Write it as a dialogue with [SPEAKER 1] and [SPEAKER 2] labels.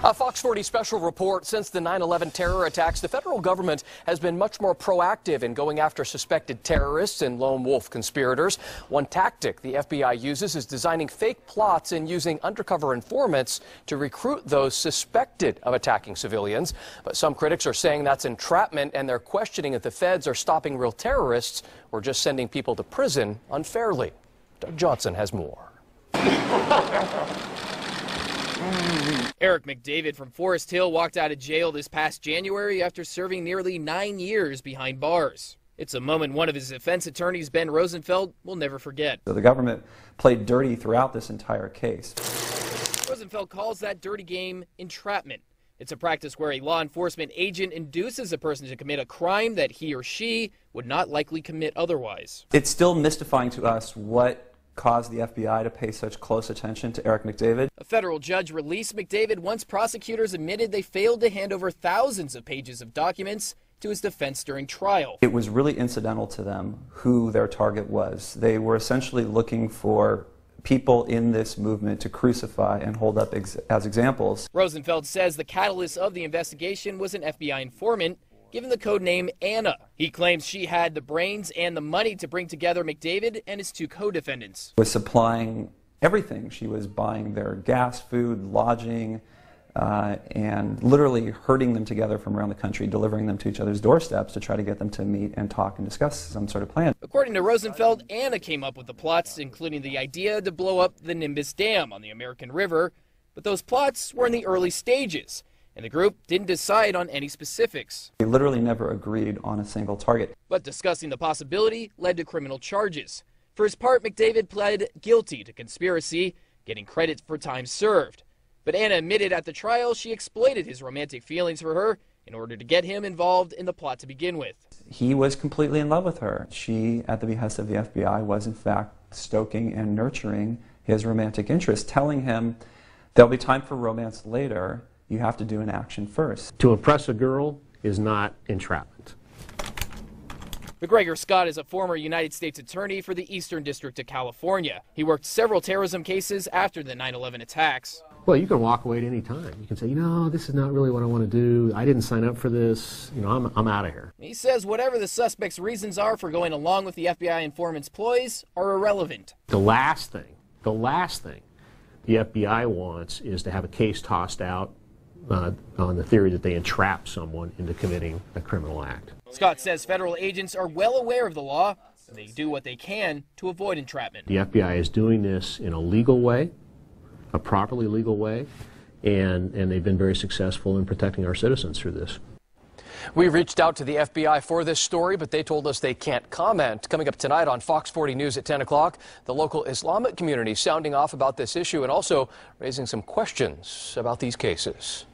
[SPEAKER 1] A Fox 40 special report: since the 9/11 terror attacks, the federal government has been much more proactive in going after suspected terrorists and lone wolf conspirators. One tactic the FBI uses is designing fake plots and using undercover informants to recruit those suspected of attacking civilians. But some critics are saying that's entrapment, and they're questioning if the feds are stopping real terrorists or just sending people to prison unfairly. Doug Johnson has more.
[SPEAKER 2] Eric McDavid from Forest Hill walked out of jail this past January after serving nearly 9 years behind bars. It's a moment one of his defense attorneys, Ben Rosenfeld, will never forget.
[SPEAKER 3] So the government played dirty throughout this entire case.
[SPEAKER 2] Rosenfeld calls that dirty game entrapment. It's a practice where a law enforcement agent induces a person to commit a crime that he or she would not likely commit otherwise.
[SPEAKER 3] It's still mystifying to us what caused the FBI to pay such close attention to Eric McDavid.
[SPEAKER 2] A federal judge released McDavid once prosecutors admitted they failed to hand over thousands of pages of documents to his defense during trial.
[SPEAKER 3] It was really incidental to them who their target was. They were essentially looking for people in this movement to crucify and hold up as examples.
[SPEAKER 2] Rosenfeld says the catalyst of the investigation was an FBI informant given the code name Anna. He claims she had the brains and the money to bring together McDavid and his two co-defendants.
[SPEAKER 3] Was supplying everything. She was buying their gas, food, lodging, and literally herding them together from around the country, delivering them to each other's doorsteps to try to get them to meet and talk and discuss some sort of plan.
[SPEAKER 2] According to Rosenfeld, Anna came up with the plots, including the idea to blow up the Nimbus Dam on the American River. But those plots were in the early stages, and the group didn't decide on any specifics.
[SPEAKER 3] We literally never agreed on a single target.
[SPEAKER 2] But discussing the possibility led to criminal charges. For his part, McDavid pled guilty to conspiracy, getting credit for time served. But Anna admitted at the trial she exploited his romantic feelings for her in order to get him involved in the plot to begin with.
[SPEAKER 3] He was completely in love with her. She, at the behest of the FBI, was in fact stoking and nurturing his romantic interest, telling him there'll be time for romance later. You have to do an action first.
[SPEAKER 4] To impress a girl is not entrapment.
[SPEAKER 2] McGregor Scott is a former United States attorney for the Eastern District of California. He worked several terrorism cases after the 9/11 attacks.
[SPEAKER 4] Well, you can walk away at any time. You can say, this is not really what I want to do. I didn't sign up for this. I'm out of here.
[SPEAKER 2] He says whatever the suspect's reasons are for going along with the FBI informant's ploys are irrelevant.
[SPEAKER 4] The last thing the FBI wants is to have a case tossed out on the theory that they entrap someone into committing a criminal act.
[SPEAKER 2] Scott says federal agents are well aware of the law, and they do what they can to avoid entrapment.
[SPEAKER 4] The FBI is doing this in a legal way, a properly legal way, and they've been very successful in protecting our citizens through this.
[SPEAKER 1] We reached out to the FBI for this story, but they told us they can't comment. Coming up tonight on Fox 40 News at 10 o'clock, the local Islamic community sounding off about this issue and also raising some questions about these cases.